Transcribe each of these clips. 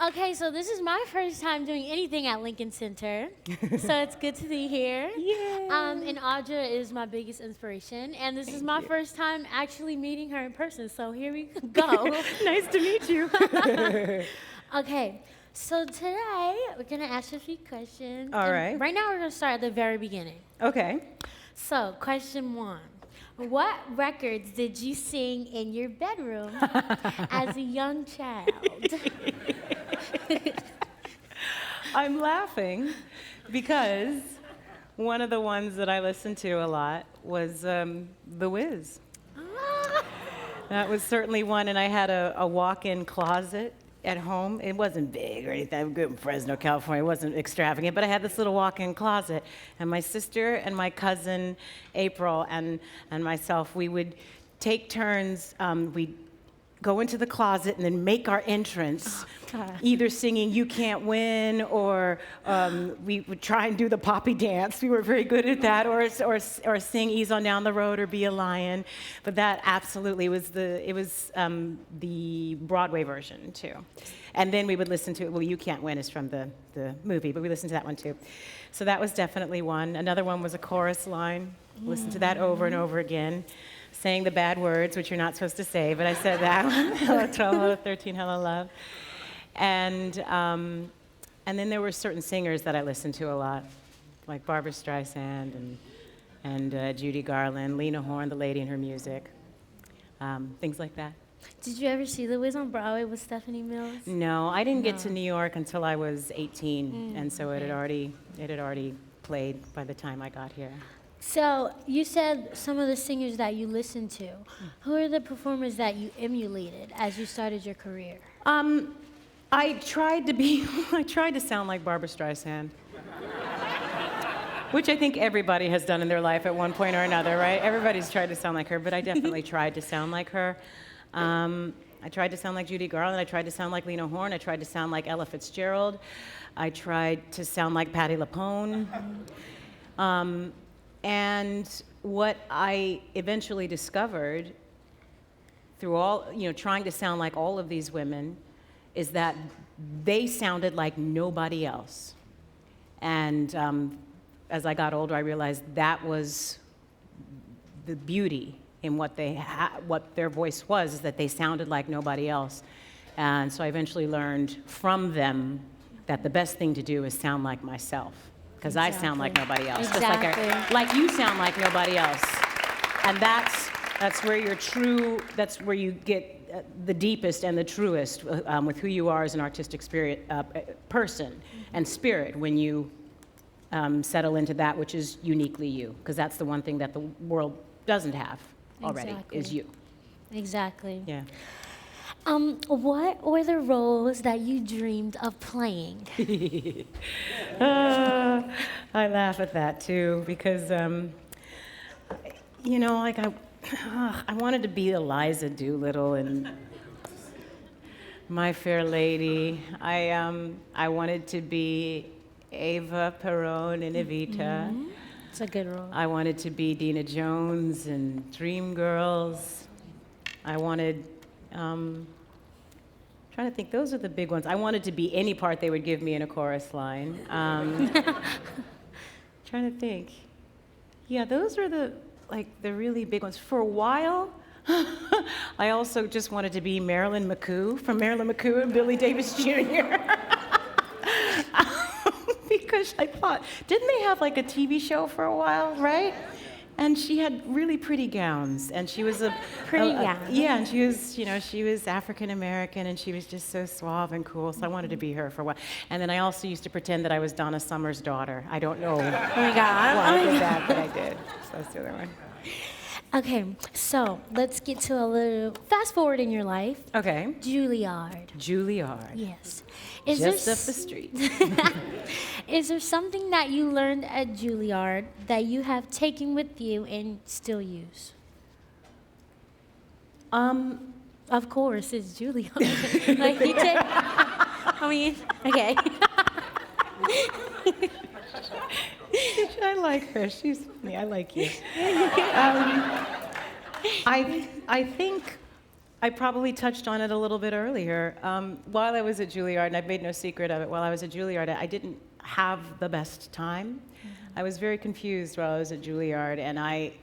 Okay, so this is my first time doing anything at Lincoln Center, so it's good to be here. Yeah. And Audra is my biggest inspiration, and this is my first time actually meeting her in person, so here we go. Nice to meet you. Okay, so today we're gonna ask you a few questions. All and right. Right now we're gonna start at the very beginning. Okay. So, question 1. What records did you sing in your bedroom as a young child? I'm laughing because one of the ones that I listened to a lot was The Wiz. That was certainly one, and I had a walk-in closet at home. It wasn't big or anything. I'm good in Fresno, California. It wasn't extravagant, but I had this little walk-in closet. And my sister and my cousin April and myself, we would take turns. We'd go into the closet and then make our entrance, either singing "You Can't Win" or we would try and do the poppy dance. We were very good at that, or sing "Ease on Down the Road" or "Be a Lion." But that absolutely was the Broadway version too. And then we would listen to it. Well, "You Can't Win" is from the movie, but we listened to that one too. So that was definitely one. Another one was a chorus line. Listened to that over and over again. Saying the bad words, which you're not supposed to say, but I said that one. Hello, 12, hello, 13, hello, love. And then there were certain singers that I listened to a lot, like Barbra Streisand and Judy Garland, Lena Horne, the lady and her music, things like that. Did you ever see The Wiz on Broadway with Stephanie Mills? No, I didn't get to New York until I was 18, and so it had already played by the time I got here. So you said some of the singers that you listened to. Who are the performers that you emulated as you started your career? I tried to sound like Barbra Streisand, which I think everybody has done in their life at one point or another, right? Everybody's tried to sound like her, but I definitely tried to sound like her. I tried to sound like Judy Garland. I tried to sound like Lena Horne. I tried to sound like Ella Fitzgerald. I tried to sound like Patti LuPone. And what I eventually discovered through trying to sound like all of these women is that they sounded like nobody else. And as I got older, I realized that was the beauty in what their voice was, is that they sounded like nobody else. And so I eventually learned from them that the best thing to do is sound like myself. Because I sound like nobody else. Exactly. Just like you sound like nobody else. And that's where you're true, that's where you get the deepest and the truest with who you are as an artistic person and spirit, when you settle into that which is uniquely you. Because that's the one thing that the world doesn't have already, is you. Exactly. Yeah. What were the roles that you dreamed of playing? I laugh at that too, because I wanted to be Eliza Doolittle in My Fair Lady. I wanted to be Eva Perón in Evita. It's a good role. I wanted to be Dina Jones in Dreamgirls. I wanted, trying to think, those are the big ones. I wanted to be any part they would give me in a chorus line. Trying to think. Yeah, those are the really big ones. For a while, I also just wanted to be Marilyn McCoo from Marilyn McCoo and Billy Davis Jr. Because I thought, didn't they have like a TV show for a while, right? And she had really pretty gowns, and she was yeah, and she was African American, and she was just so suave and cool. So I wanted to be her for a while. And then I also used to pretend that I was Donna Summer's daughter. I don't know why I did that, but I did. So that's the other one. Okay, so let's get to a little fast forward in your life. Okay. Juilliard. Juilliard. Yes. Just up the street. Is there something that you learned at Juilliard that you have taken with you and still use? Of course, it's Juilliard. Like you take. I mean, okay. I like her. She's funny. I like you. I think I probably touched on it a little bit earlier. While I was at Juilliard, and I've made no secret of it, while I was at Juilliard, I didn't have the best time. I was very confused while I was at Juilliard, and I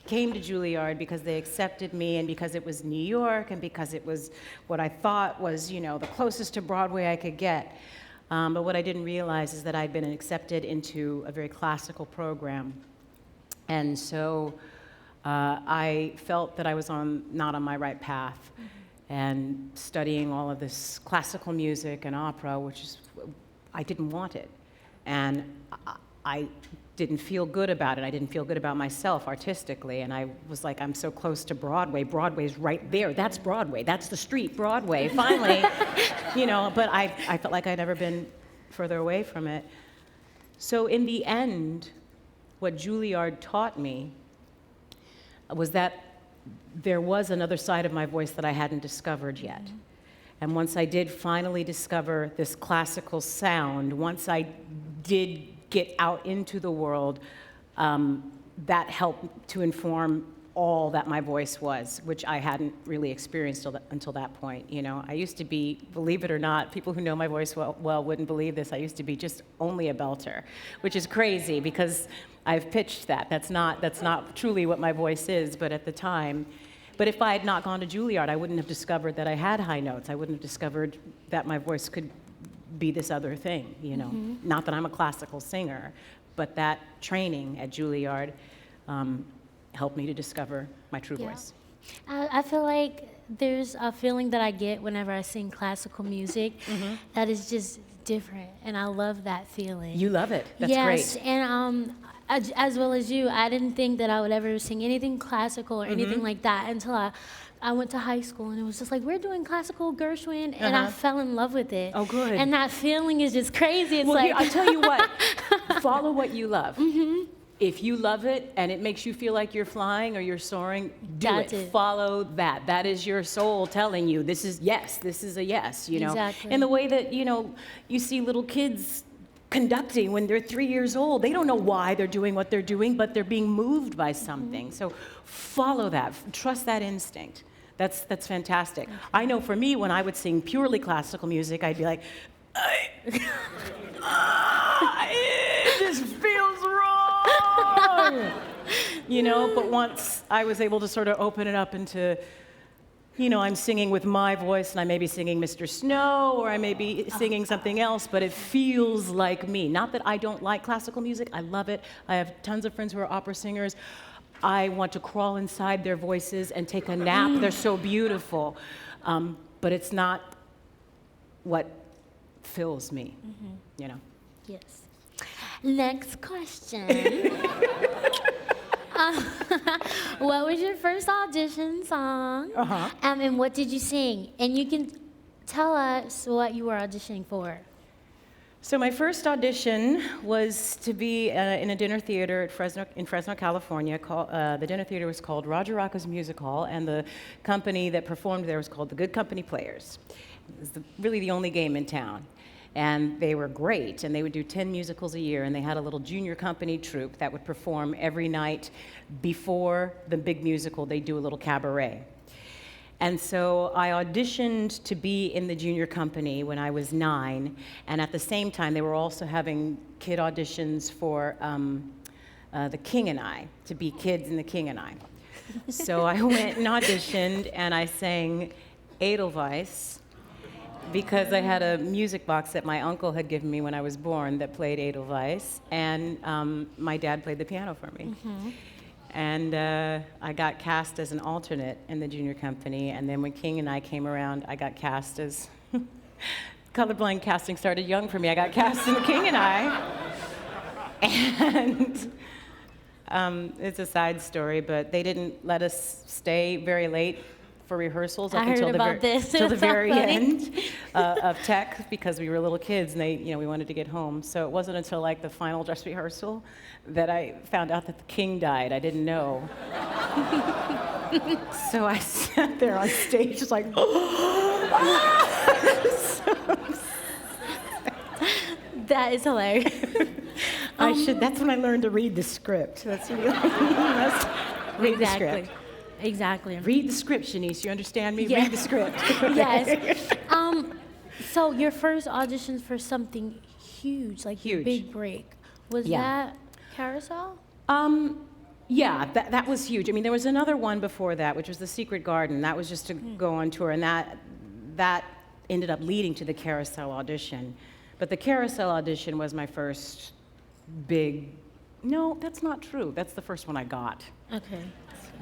came to Juilliard because they accepted me and because it was New York and because it was what I thought was, the closest to Broadway I could get. But what I didn't realize is that I'd been accepted into a very classical program. And so I felt that I was not on my right path. And studying all of this classical music and opera, I didn't want it. And I didn't feel good about it. I didn't feel good about myself artistically. And I was like, I'm so close to Broadway. Broadway's right there. That's Broadway. That's the street, Broadway, finally. But I felt like I'd never been further away from it. So in the end, what Juilliard taught me was that there was another side of my voice that I hadn't discovered yet. And once I did finally discover this classical sound, once I did get out into the world, that helped to inform all that my voice was, which I hadn't really experienced until that point. I used to be, believe it or not, people who know my voice well wouldn't believe this, I used to be just only a belter, which is crazy because I've pitched that. That's not truly what my voice is, but at the time. But if I had not gone to Juilliard, I wouldn't have discovered that I had high notes. I wouldn't have discovered that my voice could be this other thing, Not that I'm a classical singer, but that training at Juilliard helped me to discover my true voice. I feel like there's a feeling that I get whenever I sing classical music that is just different, and I love that feeling. You love it. That's great. Yes, and as well as you, I didn't think that I would ever sing anything classical or anything like that until I went to high school, and it was just like, we're doing classical Gershwin, and I fell in love with it. Oh, good. And that feeling is just crazy. It's Here, I'll tell you what, follow what you love. If you love it and it makes you feel like you're flying or you're soaring, That's it. Follow that. That is your soul telling you, this is a yes, Exactly. In the way that, you see little kids conducting when they're 3 years old. They don't know why they're doing what they're doing, but they're being moved by something. So follow that. Trust that instinct. That's fantastic. I know for me, when I would sing purely classical music, I'd be like, it just feels wrong. But once I was able to sort of open it up into, I'm singing with my voice, and I may be singing Mr. Snow, or I may be singing something else, but it feels like me. Not that I don't like classical music. I love it. I have tons of friends who are opera singers. I want to crawl inside their voices and take a nap. They're so beautiful. But it's not what fills me, Yes. Next question. What was your first audition song? And what did you sing? And you can tell us what you were auditioning for. So my first audition was to be in a dinner theater in Fresno, California. The dinner theater was called Roger Rocco's Music Hall, and the company that performed there was called the Good Company Players. It was really the only game in town. And they were great, and they would do 10 musicals a year, and they had a little junior company troupe that would perform every night before the big musical. They'd do a little cabaret. And so I auditioned to be in the junior company when I was 9, and at the same time, they were also having kid auditions for The King and I, to be kids in The King and I. So I went and auditioned, and I sang Edelweiss, because I had a music box that my uncle had given me when I was born that played Edelweiss, and my dad played the piano for me. And I got cast as an alternate in the junior company, and then when King and I came around, I got cast as, colorblind casting started young for me, I got cast in The King and I. And it's a side story, but they didn't let us stay very late for rehearsals up until the very end of tech, because we were little kids and we wanted to get home. So it wasn't until like the final dress rehearsal that I found out that the king died. I didn't know. So I sat there on stage just like, That is hilarious. That's when I learned to read the script. Read the script. exactly. Read the script, Shanice. You understand me? Yeah. Read the script. Yes. So your first auditions for something huge, like your Huge. big break, was Yeah. that Carousel? Yeah, that was huge. I mean, there was another one before that, which was The Secret Garden. That was just to go on tour, and that ended up leading to the Carousel audition. But the Carousel audition was my first big. No, that's not true. That's the first one I got. Okay.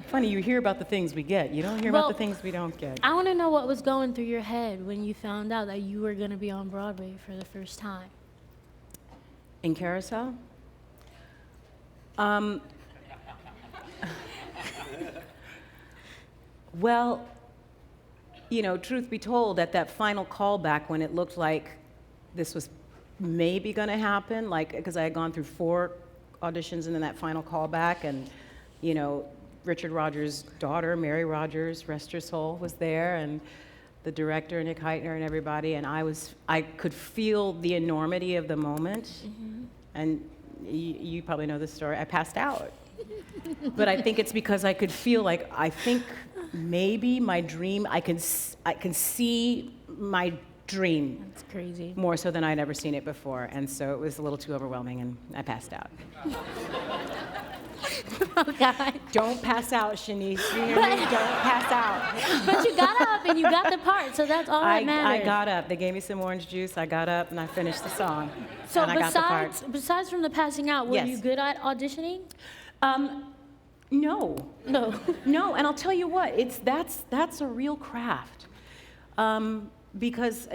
Funny, you hear about the things we get. You don't hear about the things we don't get. I want to know what was going through your head when you found out that you were going to be on Broadway for the first time. In Carousel? Well, truth be told, at that final callback when it looked like this was maybe going to happen, because I had gone through 4 auditions and then that final callback, and, Richard Rogers' daughter, Mary Rogers, rest her soul, was there, and the director, Nick Heitner, and everybody, and I could feel the enormity of the moment, and you probably know this story, I passed out. But I think it's because I could feel I think maybe my dream, I can see my dream. That's crazy. More so than I'd ever seen it before, and so it was a little too overwhelming, and I passed out. Oh, God. Don't pass out, Shanice. You hear me? Don't pass out. But you got up and you got the part, so that's all that matters. I got up. They gave me some orange juice. I got up and I finished the song. So and I got the part. besides from the passing out, were Yes. you good at auditioning? No. No. No, and I'll tell you what, that's a real craft. Because,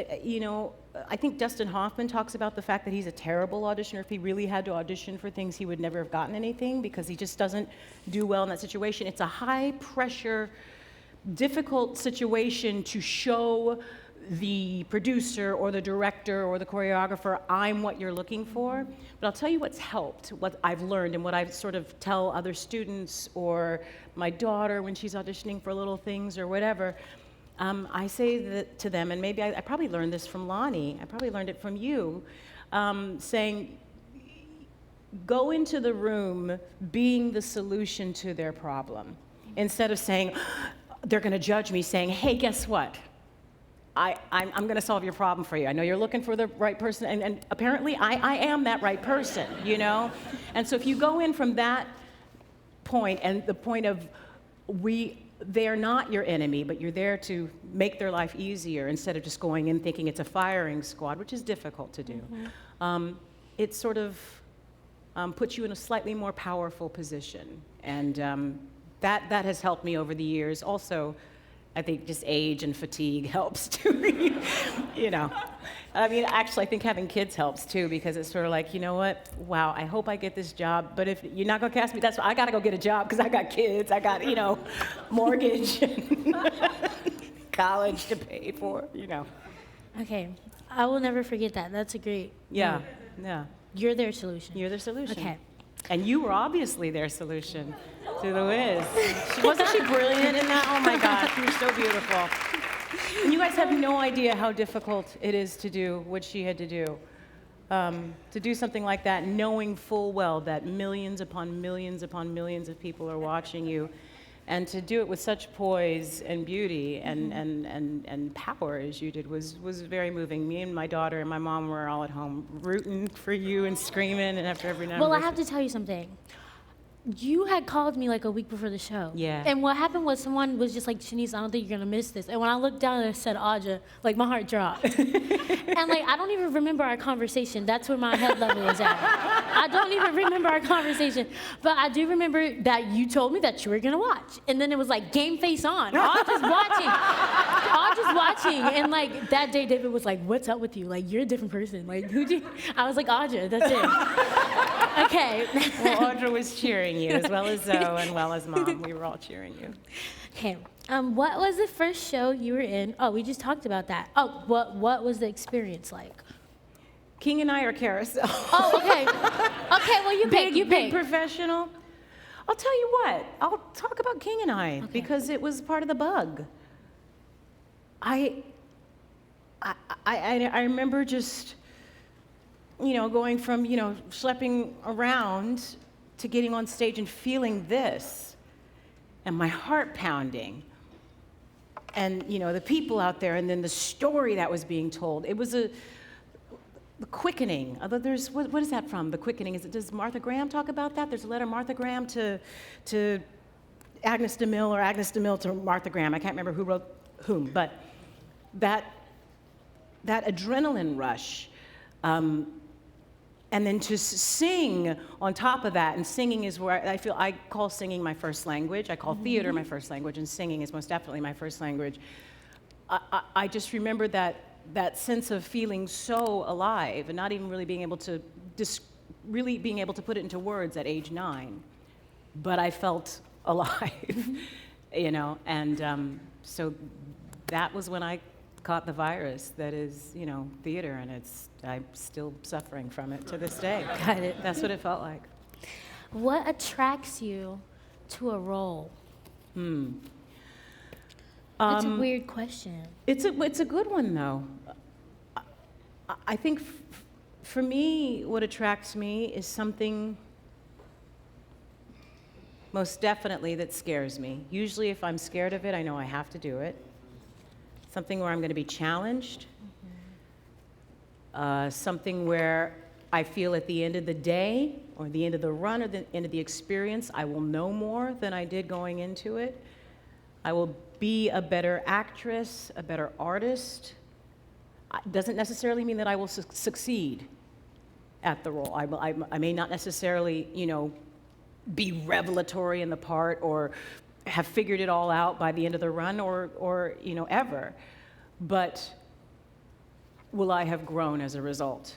I think Dustin Hoffman talks about the fact that he's a terrible auditioner. If he really had to audition for things, he would never have gotten anything because he just doesn't do well in that situation. It's a high-pressure, difficult situation to show the producer or the director or the choreographer, I'm what you're looking for. But I'll tell you what's helped, what I've learned, and what I sort of tell other students or my daughter when she's auditioning for little things or whatever. I say that to them, and maybe I probably learned this from Lonnie, I probably learned it from you, saying, go into the room being the solution to their problem. Instead of saying, they're gonna judge me, saying, hey, guess what? I'm gonna solve your problem for you. I know you're looking for the right person, and apparently I am that right person, And so if you go in from that point, and the point of they're not your enemy, but you're there to make their life easier instead of just going in thinking it's a firing squad, which is difficult to do. It sort of puts you in a slightly more powerful position. And that has helped me over the years. Also, I think just age and fatigue helps too. Actually, I think having kids helps too, because it's sort of like, you know what? Wow, I hope I get this job, but if you're not gonna cast me, I gotta go get a job because I got kids, I got, mortgage, and college to pay for, Okay, I will never forget that. That's a great. Yeah. You're their solution. You're their solution. Okay. And you were obviously their solution to The Wiz. Wasn't she brilliant in that? Oh my God, you're so beautiful. And you guys have no idea how difficult it is to do what she had to do. To do something like that, knowing full well that millions upon millions upon millions of people are watching you, and to do it with such poise and beauty and power as you did was very moving. Me and my daughter and my mom were all at home rooting for you and screaming, and after every number. Well, I have to tell you something. You had called me like a week before the show. Yeah. And what happened was someone was just like, Shanice, I don't think you're gonna miss this. And when I looked down and it said Audra, my heart dropped. And I don't even remember our conversation. That's where my head level was at. I don't even remember our conversation. But I do remember that you told me that you were gonna watch. And then it was like, game face on. Audra's watching. Audra's watching. And that day, David was like, what's up with you? You're a different person. I was like, Audra, that's it. Okay. Well, Audra was cheering you, as well as Zoe and well as Mom. We were all cheering you. Okay. What was the first show you were in? Oh, we just talked about that. Oh, what was the experience like? King and I are Carousel. Oh, okay. Okay, well, you pick. Big professional. I'll tell you what. I'll talk about King and I, Okay. because it was part of the bug. I remember just, going from, schlepping around to getting on stage and feeling this. and my heart pounding. And, the people out there, and then the story that was being told. It was the quickening. There's, what is that from, the quickening? Does Martha Graham talk about that? There's a letter Martha Graham to Agnes DeMille, or Agnes DeMille to Martha Graham. I can't remember who wrote whom, but that adrenaline rush, and then to sing on top of that, and singing is where I call singing my first language. I call theater my first language, and singing is most definitely my first language. I just remember that sense of feeling so alive, and not even really being able to put it into words at age 9, but I felt alive, and so that was when I caught the virus that is, theater, and I'm still suffering from it to this day. Got it. That's what it felt like. What attracts you to a role? It's a weird question. It's a good one, though. I think for me, what attracts me is something most definitely that scares me. Usually if I'm scared of it, I know I have to do it. Something where I'm going to be challenged. Something where I feel at the end of the day, or the end of the run, or the end of the experience, I will know more than I did going into it. I will be a better actress, a better artist. It doesn't necessarily mean that I will succeed at the role. I may not necessarily, be revelatory in the part, or have figured it all out by the end of the run, or ever. But will I have grown as a result?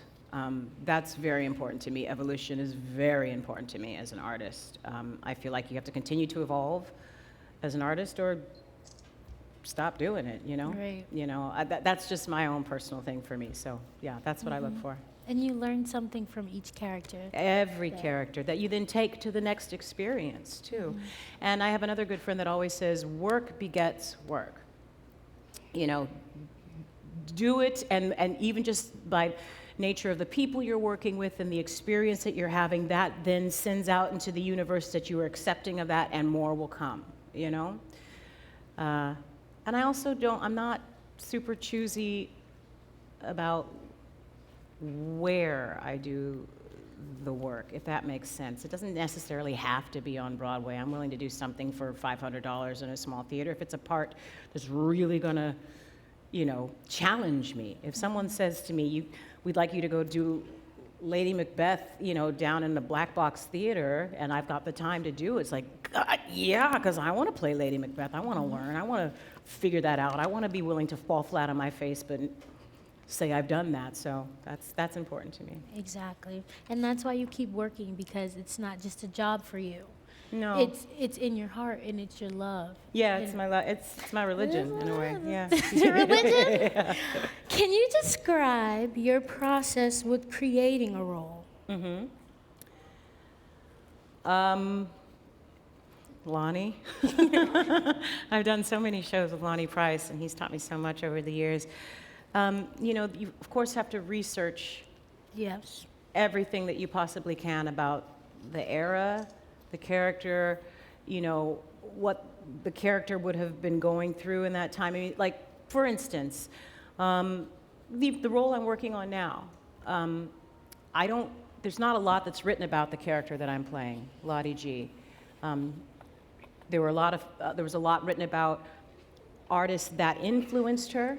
That's very important to me. Evolution is very important to me as an artist. I feel like you have to continue to evolve as an artist, or stop doing it, Right. That's just my own personal thing for me. So yeah, that's what I look for. And you learn something from each character. Every character that you then take to the next experience, too. And I have another good friend that always says, work begets work. Do it, and even just by nature of the people you're working with and the experience that you're having, that then sends out into the universe that you are accepting of that, and more will come, And I also I'm not super choosy about where I do the work, if that makes sense. It doesn't necessarily have to be on Broadway. I'm willing to do something for $500 in a small theater if it's a part that's really gonna, challenge me. If someone says to me, we'd like you to go do Lady Macbeth, down in the Black Box Theater, and I've got the time to do it, it's like, God, yeah, because I want to play Lady Macbeth. I want to learn. I want to figure that out. I want to be willing to fall flat on my face, but say I've done that. So that's important to me. Exactly. And that's why you keep working, because it's not just a job for you. No. It's in your heart, and it's your love. Yeah, it's my religion in a way. Yeah. Your religion? Yeah. Can you describe your process with creating a role? Lonnie. I've done so many shows with Lonnie Price, and he's taught me so much over the years. You of course have to research Yes. everything that you possibly can about the era, the character, what the character would have been going through in that time. I mean, like, for instance, the role I'm working on now, there's not a lot that's written about the character that I'm playing, Lottie G. There was a lot written about artists that influenced her,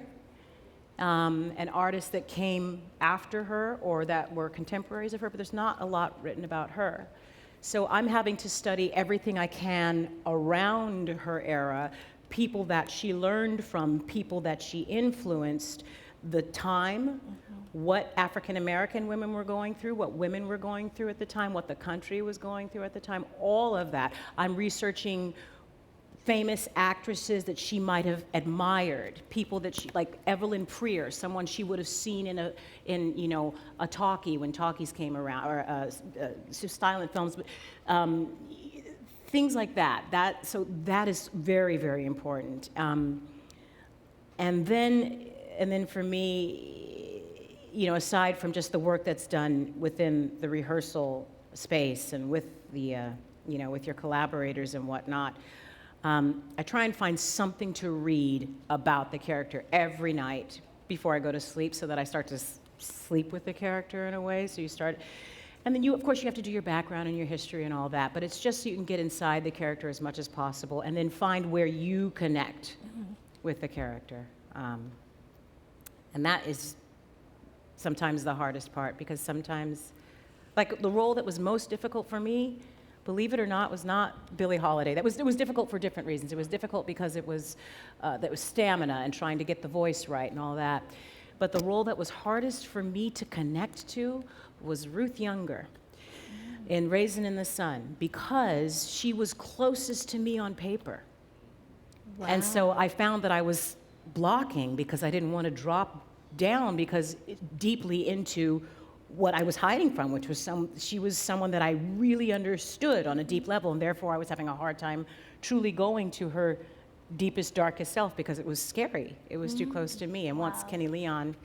and artists that came after her or that were contemporaries of her, but there's not a lot written about her. So I'm having to study everything I can around her era, people that she learned from, people that she influenced, the time, what African American women were going through, what women were going through at the time, what the country was going through at the time, all of that. I'm researching famous actresses that she might have admired, people that she, like Evelyn Prier, someone she would have seen in a talkie when talkies came around, or silent films, things like that. So that is very, very important. And then for me, aside from just the work that's done within the rehearsal space and with the, with your collaborators and whatnot, I try and find something to read about the character every night before I go to sleep so that I start to sleep with the character in a way. So you start, and then of course, you have to do your background and your history and all that, but it's just so you can get inside the character as much as possible and then find where you connect with the character. And that is sometimes the hardest part, because sometimes, like the role that was most difficult for me, believe it or not, was not Billie Holiday. It was difficult for different reasons. It was difficult because it was stamina and trying to get the voice right and all that. But the role that was hardest for me to connect to was Ruth Younger in Raisin in the Sun, because she was closest to me on paper. Wow. And so I found that I was blocking because I didn't want to drop down deeply into what I was hiding from, which was she was someone that I really understood on a deep level, and therefore I was having a hard time truly going to her deepest, darkest self because it was scary. It was too close to me. And once Kenny Leon,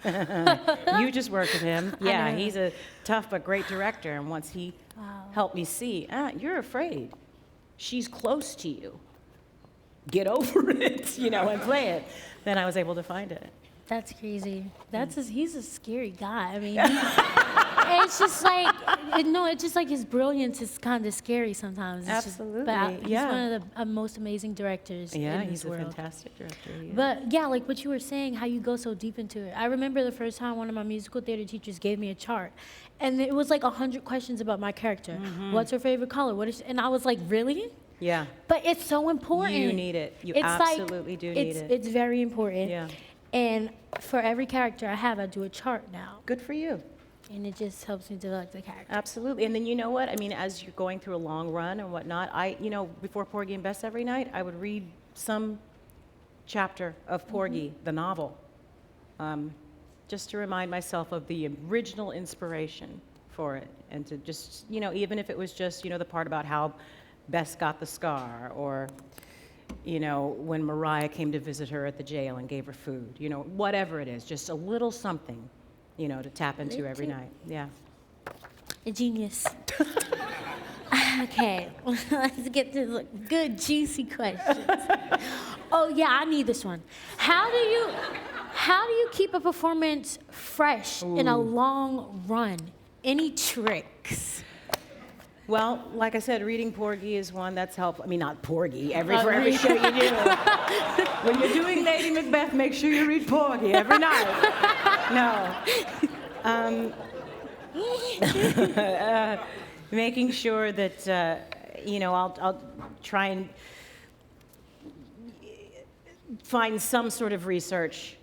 you just worked with him. Yeah, he's a tough but great director. And once he helped me see, you're afraid. She's close to you. Get over it, and play it. Then I was able to find it. That's crazy. He's a scary guy. I mean, it's just like, it's just like his brilliance is kind of scary sometimes. It's Absolutely. But he's one of the most amazing directors in this world. Yeah, he's a fantastic director. Yeah. But yeah, like what you were saying, how you go so deep into it. I remember the first time one of my musical theater teachers gave me a chart, and it was like 100 questions about my character. What's her favorite color? And I was like, really? Yeah. But it's so important. You need it. You absolutely do need it. It's very important. Yeah. And for every character I do a chart now. Good for you. And it just helps me develop the character. Absolutely. And then you know what? I mean, as you're going through a long run and whatnot, before Porgy and Bess every night, I would read some chapter of Porgy, the novel, just to remind myself of the original inspiration for it. And to just, even if it was just, the part about how Bess got the scar, or when Mariah came to visit her at the jail and gave her food, whatever it is, just a little something, to tap into every night. Yeah. A genius. Okay, let's get to the good, juicy questions. Oh yeah, I need this one. How do you keep a performance fresh in a long run? Any tricks? Well, like I said, reading Porgy is one that's helpful. I mean, not Porgy, for every show you do. When you're doing Lady Macbeth, make sure you read Porgy every night. No. Making sure that, I'll try and find some sort of research,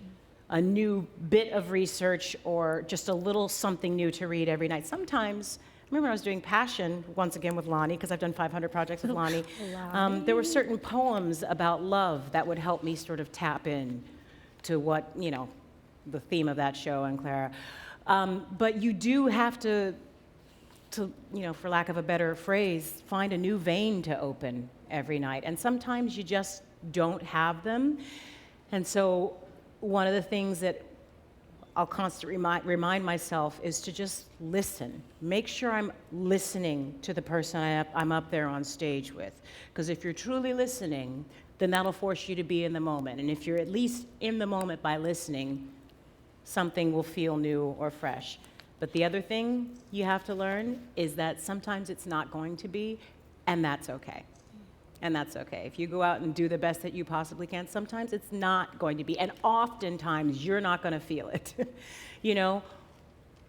a new bit of research, or just a little something new to read every night. Sometimes, I remember I was doing Passion, once again with Lonnie, because I've done 500 projects with Lonnie. There were certain poems about love that would help me sort of tap in to what, the theme of that show and Clara. But you do have to, for lack of a better phrase, find a new vein to open every night. And sometimes you just don't have them. And so one of the things that I'll constantly remind myself is to just listen. Make sure I'm listening to the person I'm up there on stage with. Because if you're truly listening, then that'll force you to be in the moment. And if you're at least in the moment by listening, something will feel new or fresh. But the other thing you have to learn is that sometimes it's not going to be, and that's okay. And that's okay. If you go out and do the best that you possibly can, sometimes it's not going to be. And oftentimes, you're not going to feel it.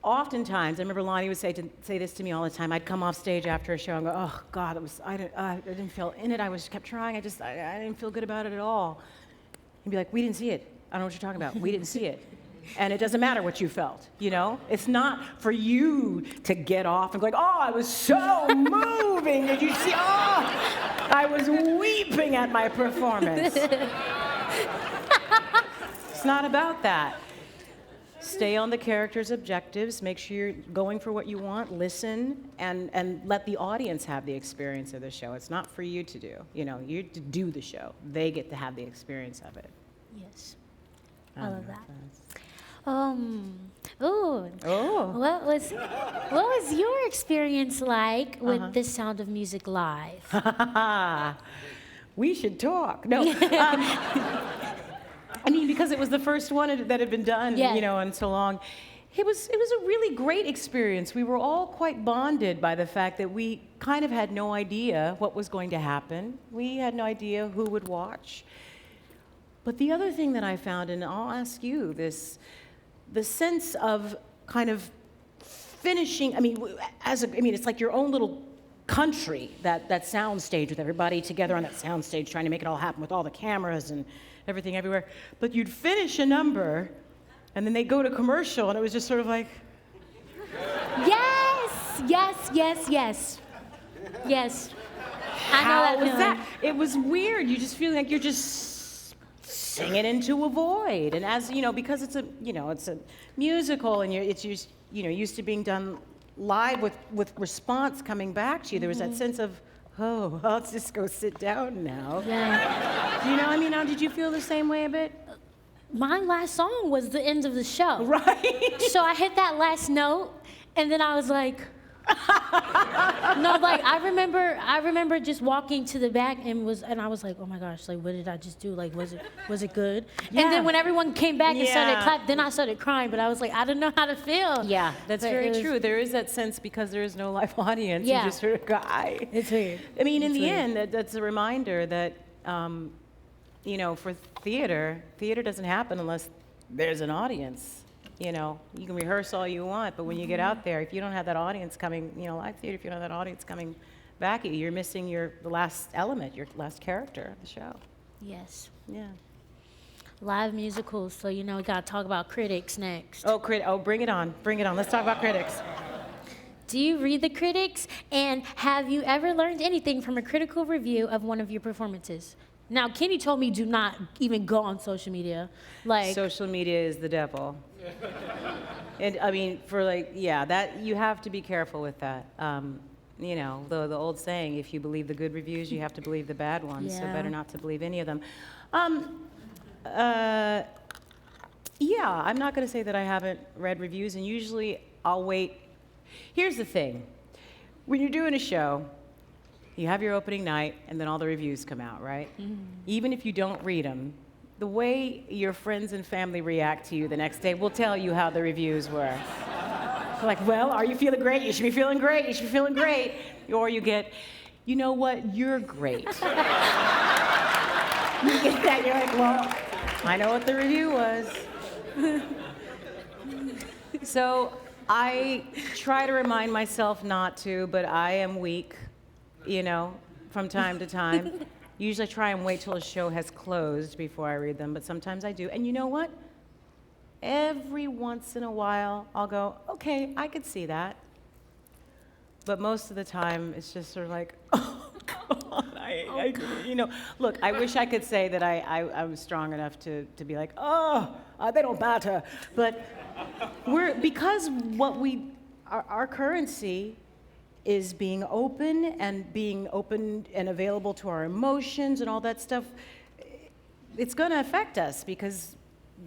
Oftentimes, I remember Lonnie would say this to me all the time. I'd come off stage after a show and go, oh, God, I didn't feel in it. I kept trying. I didn't feel good about it at all. He'd be like, we didn't see it. I don't know what you're talking about. We didn't see it. And it doesn't matter what you felt, It's not for you to get off and go like, oh, I was so moving. Did you see? Oh, I was weeping at my performance. It's not about that. Stay on the character's objectives. Make sure you're going for what you want. Listen, and let the audience have the experience of the show. It's not for you to do. You to do the show. They get to have the experience of it. Yes. I love that. What was your experience like with The Sound of Music live? we should talk. No. I mean, because it was the first one that had been done, in so long. It was a really great experience. We were all quite bonded by the fact that we kind of had no idea what was going to happen. We had no idea who would watch. But the other thing that I found, and I'll ask you this, the sense of kind of finishing, it's like your own little country, that sound stage with everybody together on that sound stage trying to make it all happen with all the cameras and everything everywhere. But you'd finish a number, and then they'd go to commercial, and it was just sort of like... Yes. I know that feeling. It was weird. You just feel like you're just singing into a void. And as, because it's a musical, and it's used to being done live with response coming back to you, there was that sense of, oh, I'll just go sit down now. Yeah. Now, did you feel the same way a bit? My last song was the end of the show. Right. So I hit that last note, and then I was like, I remember just walking to the back and I was like, oh my gosh, like, what did I just do? Like, was it good? Yeah. And then when everyone came back and started clapping, then I started crying, but I was like, I don't know how to feel. Yeah, that's very true. There is that sense because there is no live audience. Yeah. You just sort of go, It's weird. In the end, that's a reminder that, for theater doesn't happen unless there's an audience. You can rehearse all you want, but when you get out there, if you don't have that audience coming, live theater, if you don't have that audience coming back at you, you're missing the last element, your last character of the show. Yes. Yeah. Live musicals, so we gotta talk about critics next. Oh, bring it on. Let's talk about critics. Do you read the critics? And have you ever learned anything from a critical review of one of your performances? Now, Kenny told me do not even go on social media. Social media is the devil. And that you have to be careful with that. The old saying, if you believe the good reviews, you have to believe the bad ones. So better not to believe any of them. I'm not going to say that I haven't read reviews, and usually I'll wait. Here's the thing. When you're doing a show, you have your opening night, and then all the reviews come out, right? Mm-hmm. Even if you don't read them, the way your friends and family react to you the next day will tell you how the reviews were. Like, well, are you feeling great? You should be feeling great. You should be feeling great. Or you get, you know what? You're great. You get that, you're like, well, I know what the review was. So I try to remind myself not to, but I am weak, from time to time. Usually I try and wait till a show has closed before I read them, but sometimes I do. And you know what? Every once in a while, I'll go, okay, I could see that. But most of the time, it's just sort of like, oh, God, look, I wish I could say that I was strong enough to be like, they don't matter. But our currency is being open and available to our emotions and all that stuff. It's going to affect us because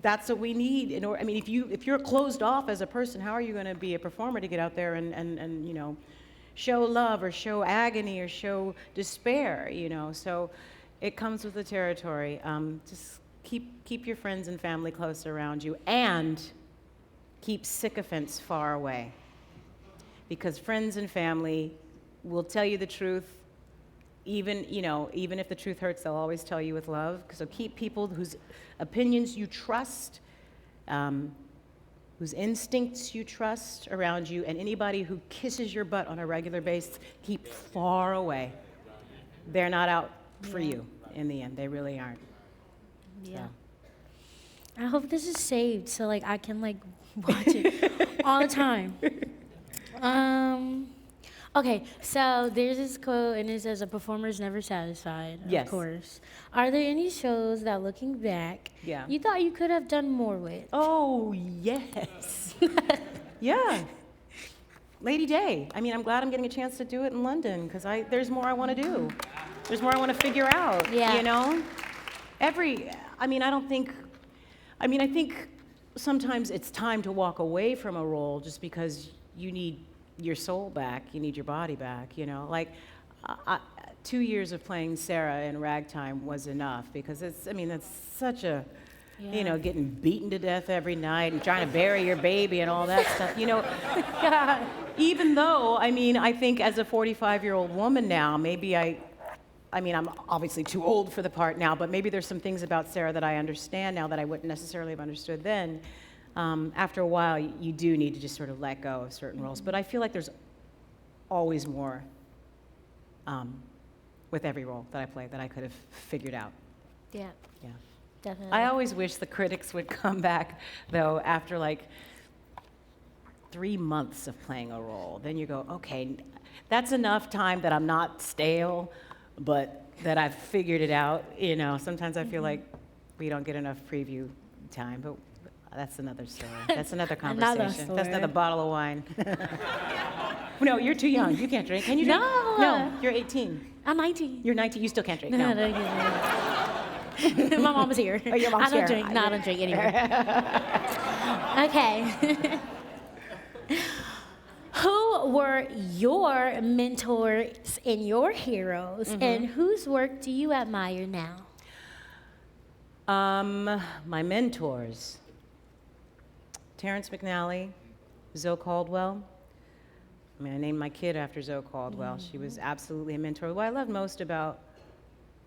that's what we need. If you're closed off as a person, how are you going to be a performer to get out there and show love or show agony or show despair? So it comes with the territory. Just keep your friends and family close around you, and keep sycophants far away. Because friends and family will tell you the truth, even if the truth hurts, they'll always tell you with love. So keep people whose opinions you trust, whose instincts you trust around you, and anybody who kisses your butt on a regular basis, keep far away. They're not out for you in the end. They really aren't. Yeah. So. I hope this is saved so I can watch it all the time. Okay, so there's this quote, and it says, "A performer is never satisfied." Yes. Of course. Are there any shows that, looking back, you thought you could have done more with? Oh, yes. Yeah. Lady Day. I'm glad I'm getting a chance to do it in London, because there's more I want to do. There's more I want to figure out. Yeah. I think sometimes it's time to walk away from a role just because you need your soul back, you need your body back, 2 years of playing Sarah in Ragtime was enough, because it's such a, getting beaten to death every night and trying to bury your baby and all that stuff, Even though, I think as a 45-year-old woman now, maybe I'm obviously too old for the part now, but maybe there's some things about Sarah that I understand now that I wouldn't necessarily have understood then. After a while, you do need to just sort of let go of certain roles. But I feel like there's always more with every role that I play that I could have figured out. Yeah. Yeah. Definitely. I always wish the critics would come back, though, after like 3 months of playing a role. Then you go, okay, that's enough time that I'm not stale, but that I've figured it out. Sometimes I feel like we don't get enough preview time, but that's another story. That's another conversation. That's another bottle of wine. No, you're too young. You can't drink. Can you drink? No. No, you're 18. I'm 19. You're 19. You still can't drink. No. My mom was here. Oh, your mom's I don't here. drink. No, I don't drink anymore. Okay. Who were your mentors and your heroes, and whose work do you admire now? My mentors: Terrence McNally, Zoe Caldwell. I named my kid after Zoe Caldwell. She was absolutely a mentor. What I love most about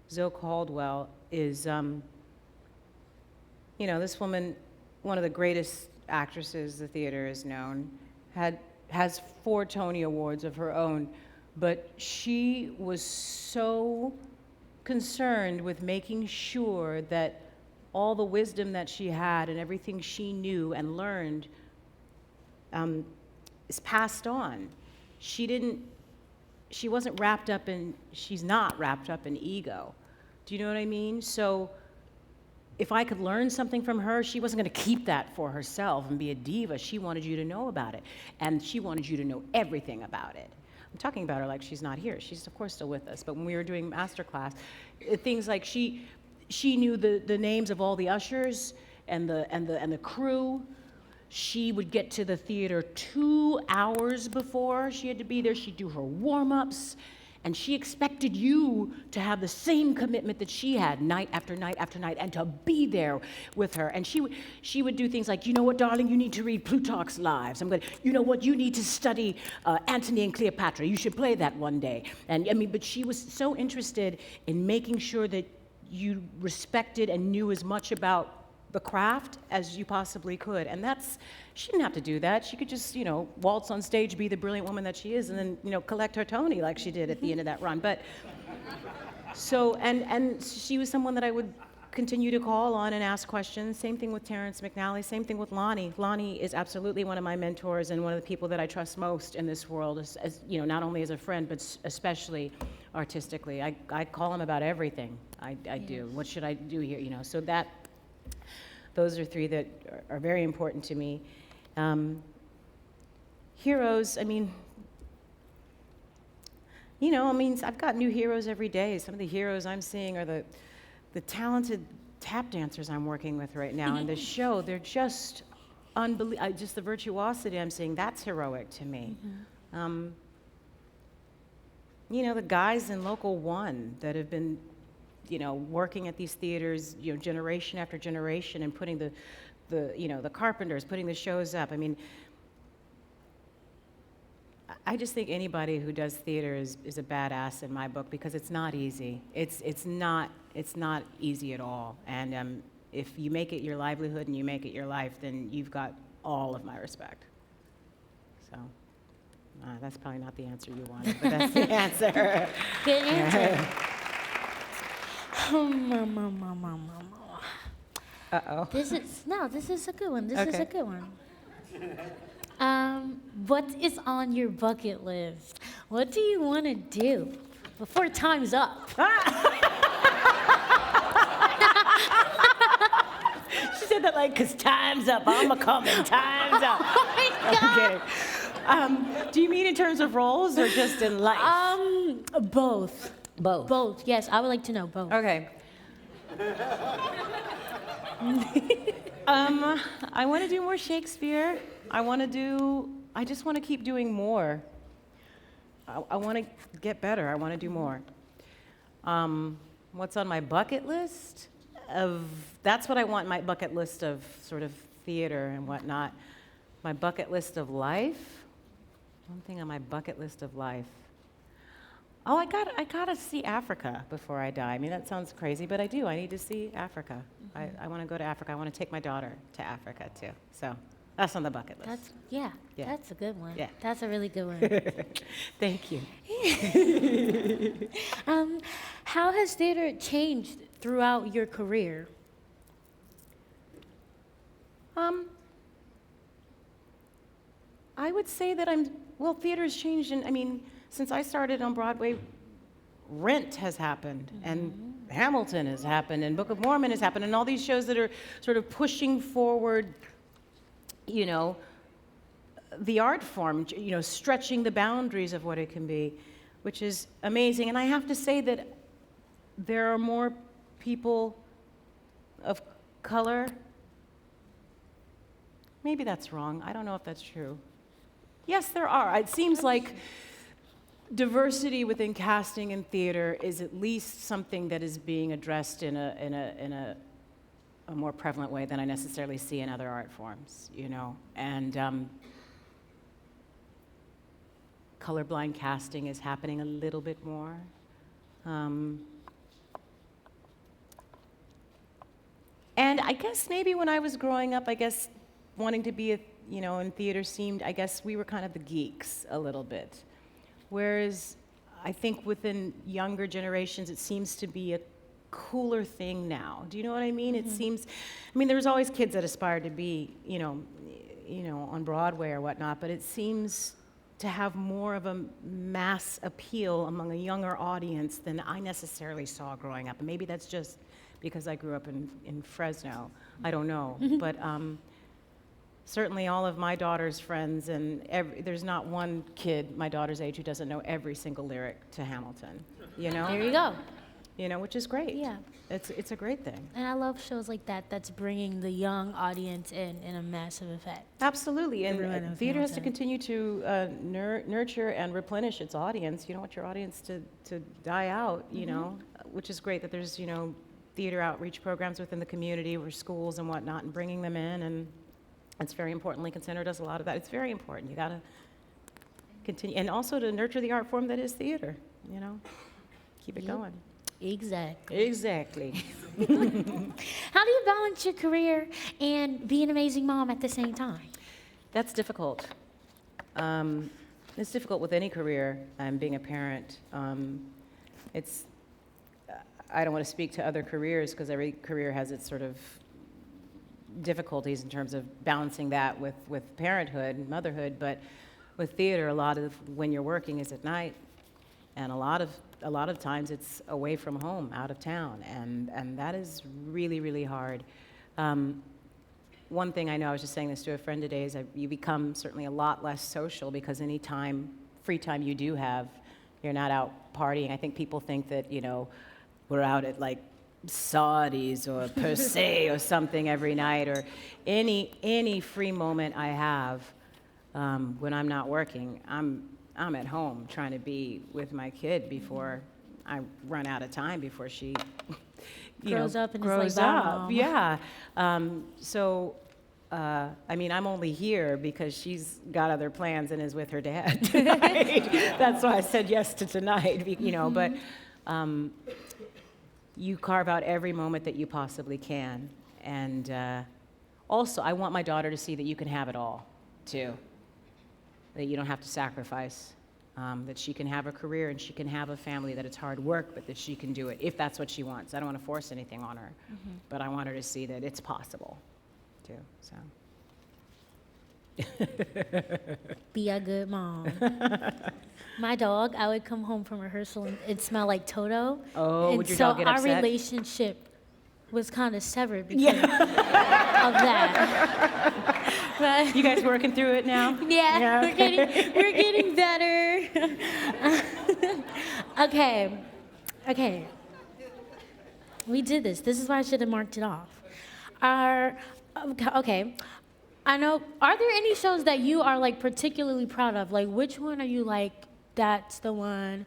Zoe Caldwell is, this woman, one of the greatest actresses the theater has known, has 4 Tony Awards of her own, but she was so concerned with making sure that all the wisdom that she had and everything she knew and learned is passed on. She's not wrapped up in ego. Do you know what I mean? So if I could learn something from her, she wasn't going to keep that for herself and be a diva. She wanted you to know about it, and she wanted you to know everything about it. I'm talking about her like she's not here. She's, of course, still with us, but when we were doing masterclass, things like she knew the names of all the ushers and the crew. She would get to the theater 2 hours before she had to be there. She'd do her warm-ups, and she expected you to have the same commitment that she had night after night after night, and to be there with her. And she would do things like, you know what, darling, you need to read Plutarch's Lives. You know what, you need to study Antony and Cleopatra. You should play that one day. And but she was so interested in making sure that you respected and knew as much about the craft as you possibly could. And she didn't have to do that. She could just, waltz on stage, be the brilliant woman that she is, and then, collect her Tony like she did at the end of that run. But so, and she was someone that I would continue to call on and ask questions. Same thing with Terrence McNally, same thing with Lonnie. Lonnie is absolutely one of my mentors and one of the people that I trust most in this world, as not only as a friend, but especially artistically. I call him about everything. I do. What should I do here? So those are 3 that are very important to me. Heroes, I've got new heroes every day. Some of the heroes I'm seeing are the talented tap dancers I'm working with right now in this show. They're just unbelievable. Just the virtuosity I'm seeing, that's heroic to me. The guys in Local 1 that have been working at these theaters, generation after generation, and putting the carpenters, putting the shows up. I just think anybody who does theater is a badass in my book, because it's not easy. It's not easy at all. And if you make it your livelihood and you make it your life, then you've got all of my respect. So that's probably not the answer you wanted, but that's the answer. Good answer. Uh-oh. This is a good one. This is Okay. a good one. What is on your bucket list? What do you want to do before time's up? She said that because time's up. I'm a-coming. Time's up. Oh my God. I'm kidding. Do you mean in terms of roles or just in life? Both. Both. Both. Yes, I would like to know both. Okay. I want to do more Shakespeare. I just want to keep doing more. I want to get better. I want to do more. What's on my bucket list? That's what I want, my bucket list of sort of theater and whatnot. My bucket list of life? One thing on my bucket list of life. Oh, I gotta see Africa before I die. I mean, that sounds crazy, but I do. I need to see Africa. I want to go to Africa. I want to take my daughter to Africa, too. So that's on the bucket list. Yeah, that's a good one. Yeah. That's a really good one. Thank you. How has theater changed throughout your career? I would say that theater's changed, and I mean, since I started on Broadway, Rent has happened, and Hamilton has happened, and Book of Mormon has happened, and all these shows that are sort of pushing forward, you know, the art form, you know, stretching the boundaries of what it can be, which is amazing. And I have to say that there are more people of color. Maybe that's wrong. I don't know if that's true. Yes, there are. It seems like diversity within casting and theater is at least something that is being addressed in a more prevalent way than I necessarily see in other art forms, you know. And colorblind casting is happening a little bit more. And I guess maybe when I was growing up, I guess wanting to be in theater seemed, I guess we were kind of the geeks a little bit. Whereas I think within younger generations, it seems to be a cooler thing now. Do you know what I mean? It seems, there's always kids that aspire to be, on Broadway or whatnot, but it seems to have more of a mass appeal among a younger audience than I necessarily saw growing up. And maybe that's just because I grew up in Fresno. I don't know. But certainly all of my daughter's friends, and there's not one kid my daughter's age who doesn't know every single lyric to Hamilton, you know? There you go. Which is great. Yeah. It's a great thing. And I love shows like that that's bringing the young audience in a massive effect. Absolutely. And theater has to Hamilton. continue to nurture and replenish its audience. You don't want your audience to die out, you know, which is great that there's, theater outreach programs within the community or schools and whatnot, and bringing them in. And it's very important. Lincoln Center does a lot of that. It's very important. You got to continue. And also to nurture the art form that is theater, Keep it going. Exactly. How do you balance your career and be an amazing mom at the same time? That's difficult. It's difficult with any career, being a parent. I don't want to speak to other careers because every career has its sort of difficulties in terms of balancing that with parenthood and motherhood, but with theater, a lot of when you're working is at night, and a lot of times it's away from home, out of town, and that is really, really hard. One thing I know, I was just saying this to a friend today, is you become certainly a lot less social because any free time you do have, you're not out partying. I think people think that, we're out at like Saudi's or Per Se or something every night, or any free moment I have when I'm not working, I'm at home trying to be with my kid before I run out of time, before she grows up and grows is like, up. Mom. Yeah. I'm only here because she's got other plans and is with her dad tonight. That's why I said yes to tonight, but you carve out every moment that you possibly can. And also, I want my daughter to see that you can have it all, too. That you don't have to sacrifice, that she can have a career and she can have a family, that it's hard work, but that she can do it if that's what she wants. I don't want to force anything on her, but I want her to see that it's possible, too, so. Be a good mom. My dog, I would come home from rehearsal and it smelled like Toto. Oh, and would your so dog get our upset? relationship was kind of severed because of that. But You guys working through it now? yeah, okay. we're getting better. Okay. We did this. This is why I should have marked it off. Okay. I know. Are there any shows that you are like particularly proud of? Like, which one are you like, that's the one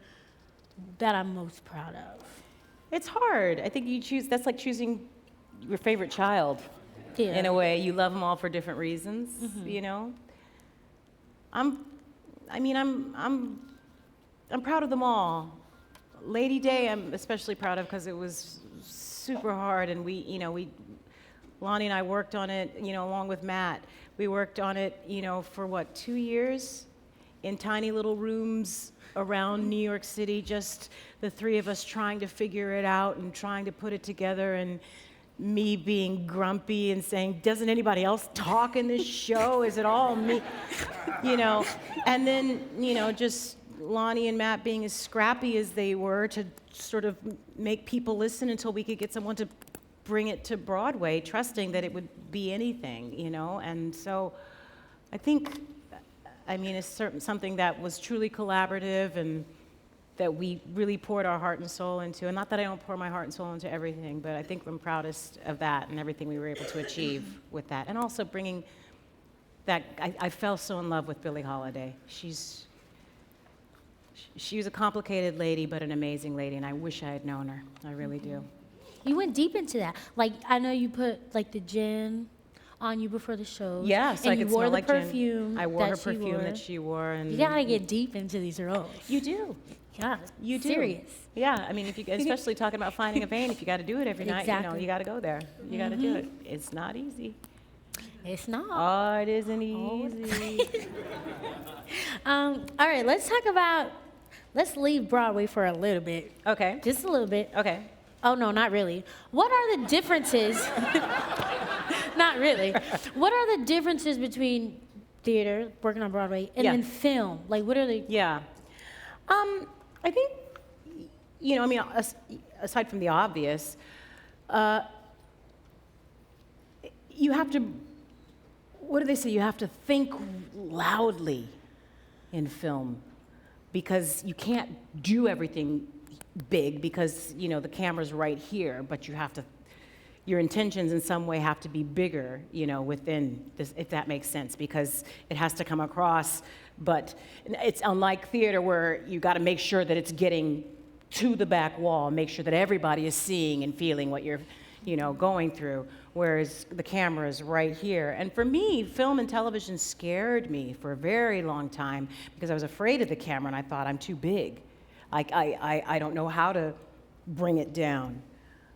that I'm most proud of? It's hard. I think that's like choosing your favorite child. Yeah. In a way, you love them all for different reasons, you know? I'm proud of them all. Lady Day, I'm especially proud of because it was super hard, and Lonnie and I worked on it, along with Matt. We worked on it, for what, 2 years? In tiny little rooms around New York City, just the three of us trying to figure it out and trying to put it together, and me being grumpy and saying, doesn't anybody else talk in this show? Is it all me? And then, just Lonnie and Matt being as scrappy as they were to sort of make people listen until we could get someone to bring it to Broadway, trusting that it would be anything, And so I think, it's something that was truly collaborative and that we really poured our heart and soul into. And not that I don't pour my heart and soul into everything, but I think I'm proudest of that and everything we were able to achieve with that. And also bringing that, I fell so in love with Billie Holiday. She was a complicated lady, but an amazing lady, and I wish I had known her. I really do. You went deep into that. Like, I know you put like the gin on you before the show. Yeah, so I could smell like gin. Perfume. I wore her perfume that she wore, and you gotta get deep into these roles. You do. Yeah, you do. Serious. Yeah, if you, especially talking about finding a vein, if you got to do it every night, you got to go there. You got to do it. It's not easy. It's not. Oh, it isn't easy. All right, let's leave Broadway for a little bit. Okay. Just a little bit. Okay. Oh, no, not really. What are the differences? Not really. What are the differences between theater, working on Broadway, and then film? Like, what are the... Yeah. I think, aside from the obvious, you have to, what do they say? You have to think loudly in film because you can't do everything big because, the camera's right here, but your intentions in some way have to be bigger, within this, if that makes sense, because it has to come across. But it's unlike theater where you got to make sure that it's getting to the back wall, make sure that everybody is seeing and feeling what you're, going through, whereas the camera is right here. And for me, film and television scared me for a very long time because I was afraid of the camera and I thought I'm too big. I don't know how to bring it down.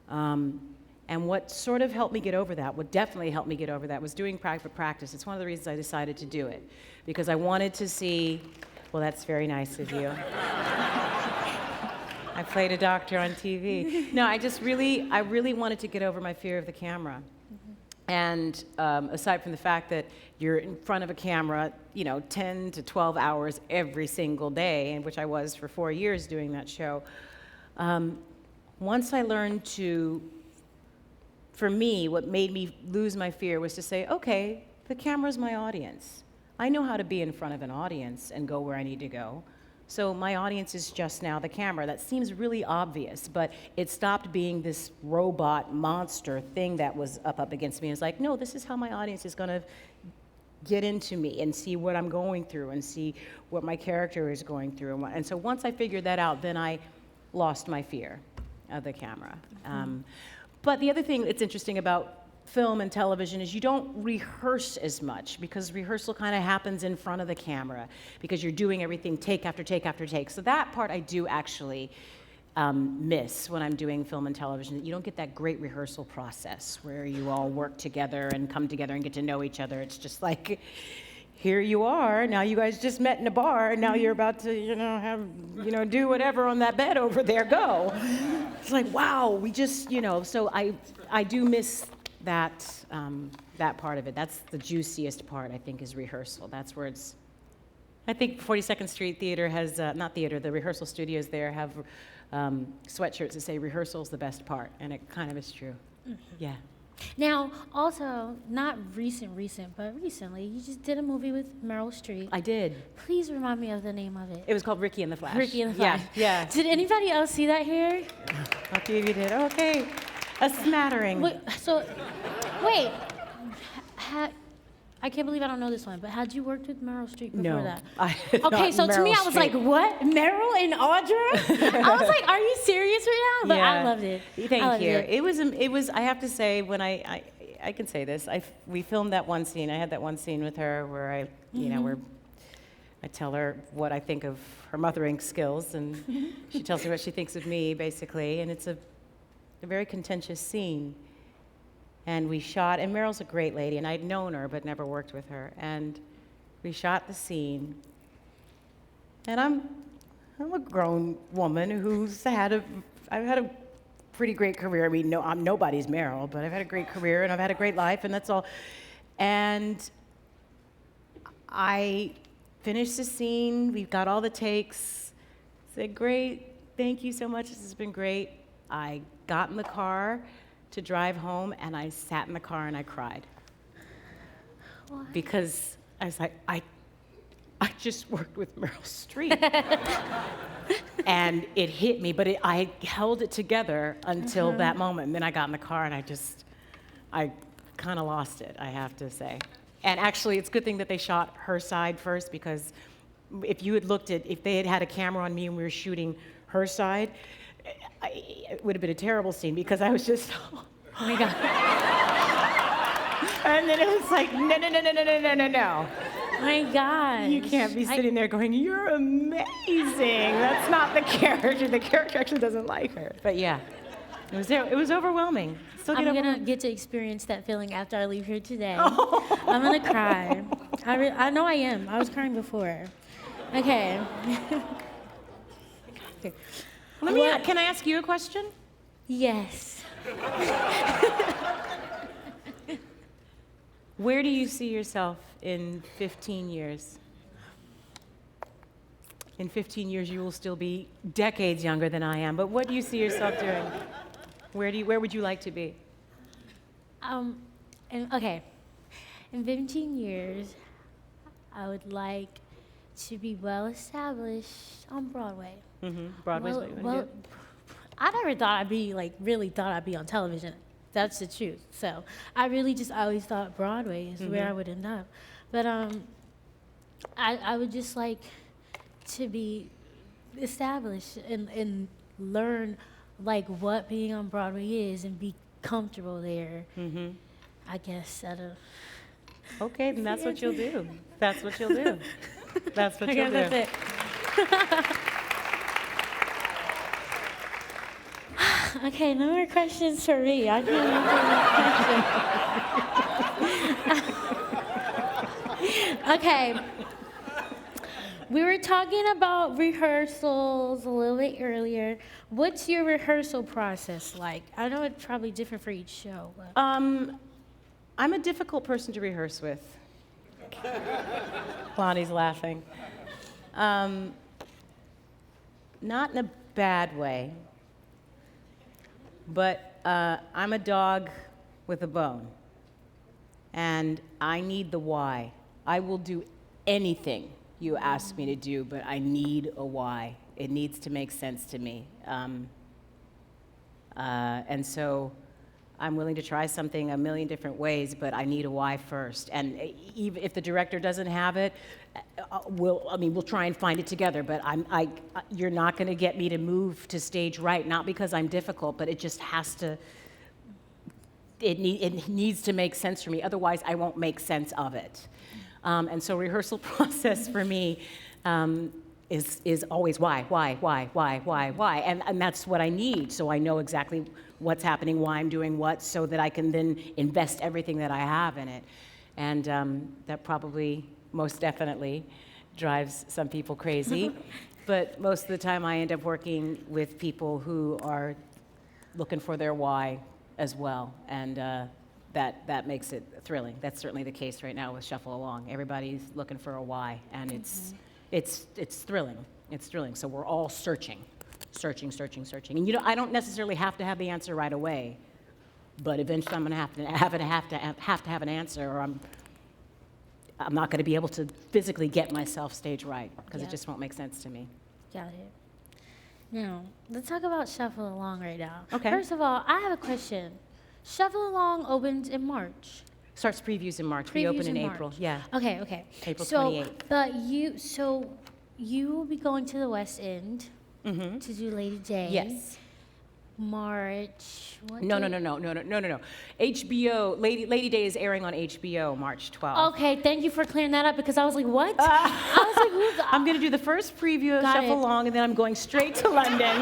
And what sort of helped me get over that, what definitely helped me get over that, was doing private practice. It's one of the reasons I decided to do it, because I wanted to see, well, that's very nice of you. I played a doctor on TV. No, I really wanted to get over my fear of the camera. And aside from the fact that you're in front of a camera, 10 to 12 hours every single day, and which I was for 4 years doing that show, once I learned to, for me, what made me lose my fear was to say, okay, the camera's my audience. I know how to be in front of an audience and go where I need to go. So my audience is just now the camera. That seems really obvious, but it stopped being this robot monster thing that was up against me. It's like, no, this is how my audience is gonna get into me and see what I'm going through and see what my character is going through. And so once I figured that out, then I lost my fear of the camera. But the other thing that's interesting about film and television is you don't rehearse as much because rehearsal kind of happens in front of the camera because you're doing everything take after take after take. So that part I do actually miss when I'm doing film and television. You don't get that great rehearsal process where you all work together and come together and get to know each other. It's just like, here you are, now you guys just met in a bar, and now you're about to, do whatever on that bed over there, go. It's like, wow, we just, so I do miss that, that part of it. That's the juiciest part, I think, is rehearsal. That's where it's, I think 42nd Street Theater has, not theater, the rehearsal studios there have sweatshirts that say rehearsal's the best part, and it kind of is true. Yeah. Now, also, not recent, but recently, you just did a movie with Meryl Streep. I did. Please remind me of the name of it. It was called Ricky and the Flash. Ricky and the Flash. Yeah. Did anybody else see that here? A few of you did. Okay. A smattering. Wait, I can't believe I don't know this one, but had you worked with Meryl Streep before that? I Okay, so to me, I was like, what? Meryl and Audra? I was like, are you serious right now? But I loved it. Thank you. It was. I have to say, when I can say this. We filmed that one scene. I had that one scene with her where where I tell her what I think of her mothering skills, and she tells me what she thinks of me, basically. And it's a very contentious scene. And we shot, and Meryl's a great lady, and I'd known her but never worked with her. And we shot the scene. And I'm a grown woman who's I've had a pretty great career. I mean, no, I'm nobody's Meryl, but I've had a great career and I've had a great life, and that's all. And I finished the scene. We've got all the takes. Said, great, thank you so much. This has been great. I got in the car to drive home, and I sat in the car and I cried. Why? Because I was like, I just worked with Meryl Streep. And it hit me, but I held it together until that moment. And then I got in the car and I kind of lost it, I have to say. And actually, it's a good thing that they shot her side first, because if they had had a camera on me and we were shooting her side, it would have been a terrible scene, because I was just, oh my God. And then it was like, no. My God. You can't be sitting there going, you're amazing. That's not the character. The character actually doesn't like her. But yeah, it was overwhelming. I'm going to get to experience that feeling after I leave here today. Oh. I'm going to cry. I know I am. I was crying before. Okay. Can I ask you a question? Yes. Where do you see yourself in 15 years? In 15 years, you will still be decades younger than I am, but what do you see yourself doing? Where would you like to be? Okay. In 15 years, I would like to be well established on Broadway. Mm-hmm. Broadway's what you want to do? I never thought I'd be on television. That's the truth. So I really just always thought Broadway is where I would end up. But I would just like to be established and learn like what being on Broadway is and be comfortable there. Mm-hmm. I guess Okay, then that's what you'll do. That's what you'll do. That's what you'll do. That's it. Okay, no more questions for me. I can't answer questions. Okay. We were talking about rehearsals a little bit earlier. What's your rehearsal process like? I know it's probably different for each show. But. I'm a difficult person to rehearse with. Lonnie's laughing. Not in a bad way, but I'm a dog with a bone, and I need the why. I will do anything you ask me to do, but I need a why. It needs to make sense to me. And so I'm willing to try something a million different ways, but I need a why first. And even if the director doesn't have it, we'll try and find it together. But you're not going to get me to move to stage right, not because I'm difficult, but it just has to. It needs to make sense for me. Otherwise, I won't make sense of it. And so rehearsal process for me is always why, and that's what I need, so I know exactly what's happening, why I'm doing what, so that I can then invest everything that I have in it. And that probably, most definitely, drives some people crazy. But most of the time I end up working with people who are looking for their why as well, and that makes it thrilling. That's certainly the case right now with Shuffle Along. Everybody's looking for a why, and it's thrilling. It's thrilling. So we're all searching. And I don't necessarily have to have the answer right away, but eventually I'm going to have to have an answer, or I'm not going to be able to physically get myself stage right, because it just won't make sense to me. Got it. Now, let's talk about Shuffle Along right now. Okay. First of all, I have a question. Shuffle Along opens in March. Starts previews in March. We open in April. March. Yeah. Okay. April 28th. But you will be going to the West End to do Lady Day. Yes. March. What No. date? HBO, Lady Day is airing on HBO March 12th. Okay, thank you for clearing that up because I was like, what? I was like, who's the... I'm going to do the first preview of Got Shuffle it. Along, and then I'm going straight to London.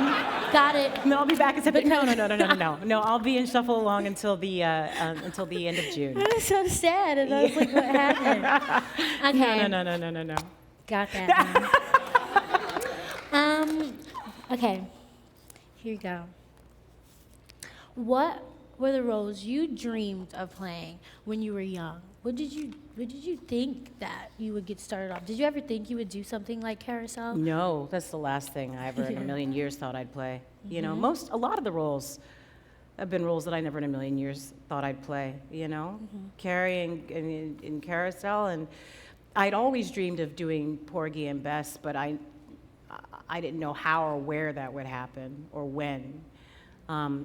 Got it. And then I'll be back in September. No. I'll be in Shuffle Along until the end of June. I was so sad, and I was like, what happened? Okay. No. Got that now. Okay, here you go. What were the roles you dreamed of playing when you were young? What did you think that you would get started off? Did you ever think you would do something like Carousel? No, that's the last thing I ever in a million years thought I'd play. You know, a lot of the roles have been roles that I never in a million years thought I'd play, you know? Carrie in Carousel, and I'd always dreamed of doing Porgy and Bess, but I didn't know how or where that would happen or when.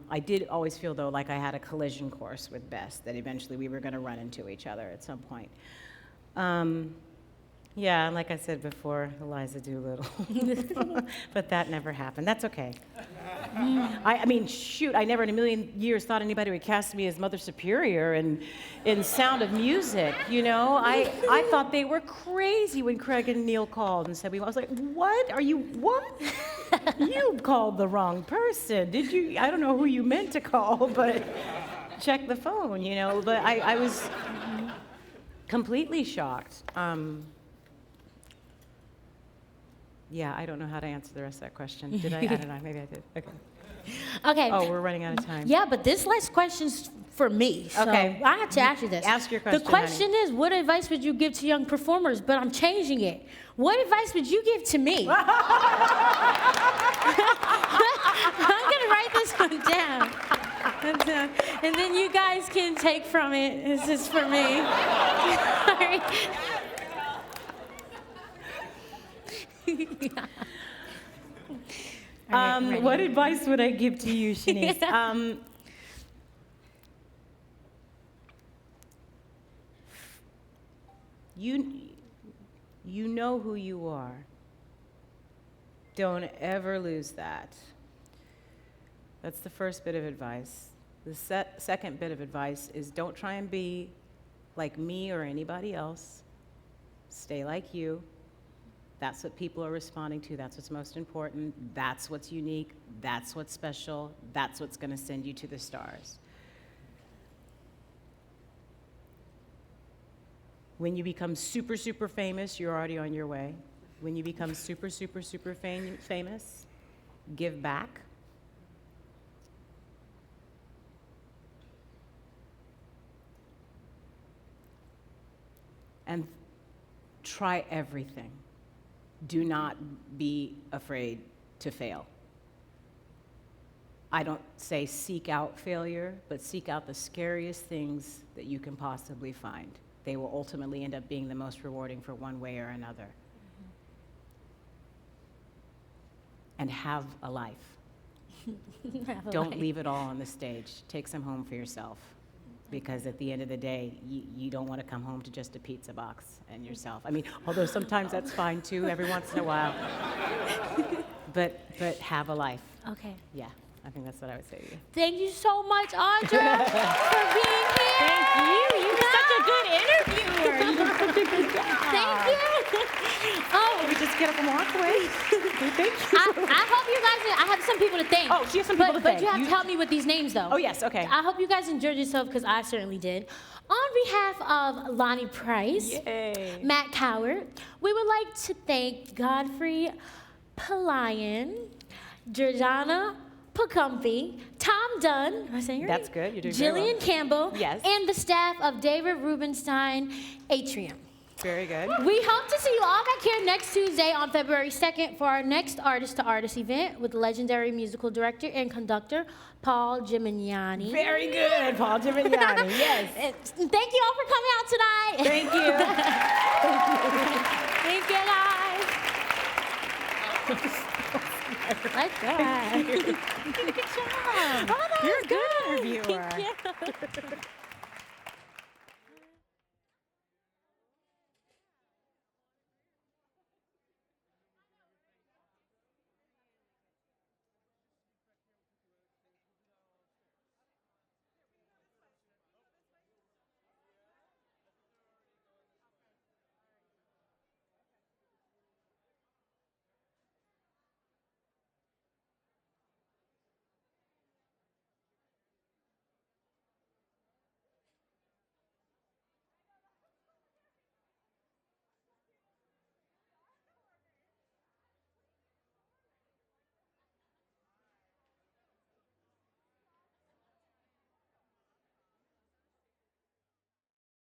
I did always feel, though, like I had a collision course with Bess, that eventually we were going to run into each other at some point. Yeah, like I said before, Eliza Doolittle. But that never happened. That's okay. I mean, shoot, I never in a million years thought anybody would cast me as Mother Superior in Sound of Music, you know? I thought they were crazy when Craig and Neil called and said, I was like, what? What? You called the wrong person. Did you? I don't know who you meant to call, but check the phone, you know? But I was completely shocked. Yeah, I don't know how to answer the rest of that question. Did I? I don't know. Maybe I did. Okay. Okay. Oh, we're running out of time. Yeah, but this last question's for me. So Okay. I have to ask you this. Ask your question, The question is, what advice would you give to young performers? But I'm changing it. What advice would you give to me? I'm gonna write this one down. And then you guys can take from it. This is for me. Sorry. What advice would I give to you, Shanice? You know who you are. Don't ever lose that. That's the first bit of advice. The second bit of advice is don't try and be like me or anybody else. Stay like you. That's what people are responding to. That's what's most important. That's what's unique. That's what's special. That's what's going to send you to the stars. When you become super, super famous, you're already on your way. When you become super, super, super famous, give back. And try everything. Do not be afraid to fail. I don't say seek out failure, but seek out the scariest things that you can possibly find. They will ultimately end up being the most rewarding for one way or another. And have a life. Don't leave it all on the stage. Take some home for yourself. Because at the end of the day, you don't want to come home to just a pizza box and yourself. I mean, although sometimes that's fine too, every once in a while. But have a life. Okay. Yeah, I think that's what I would say to you. Thank you so much, Audra, for being here. Thank you. You were such a good interviewer. You did such a good job. Thank you. We just get up and walk away. Thank you. I hope you guys, I have some people to thank. Oh, she has some people to thank. But you have to help me with these names, though. Oh, yes, okay. I hope you guys enjoyed yourself, because I certainly did. On behalf of Lonnie Price, Yay. Matt Coward, we would like to thank Godfrey Palayan, Jordana Pacumpi, Tom Dunn, am I saying it right? That's good. You're doing very well. Jillian Campbell, Yes. and the staff of David Rubenstein Atrium. Very good. We hope to see you all back here next Tuesday on February 2nd for our next Artist to Artist event with legendary musical director and conductor Paul Gimignani. Very good, Paul Gimignani. Yes. Thank you all for coming out tonight. Thank you. Thank you, guys. Like that. You did a good job. Oh, that You're was a good interviewer. Thank you.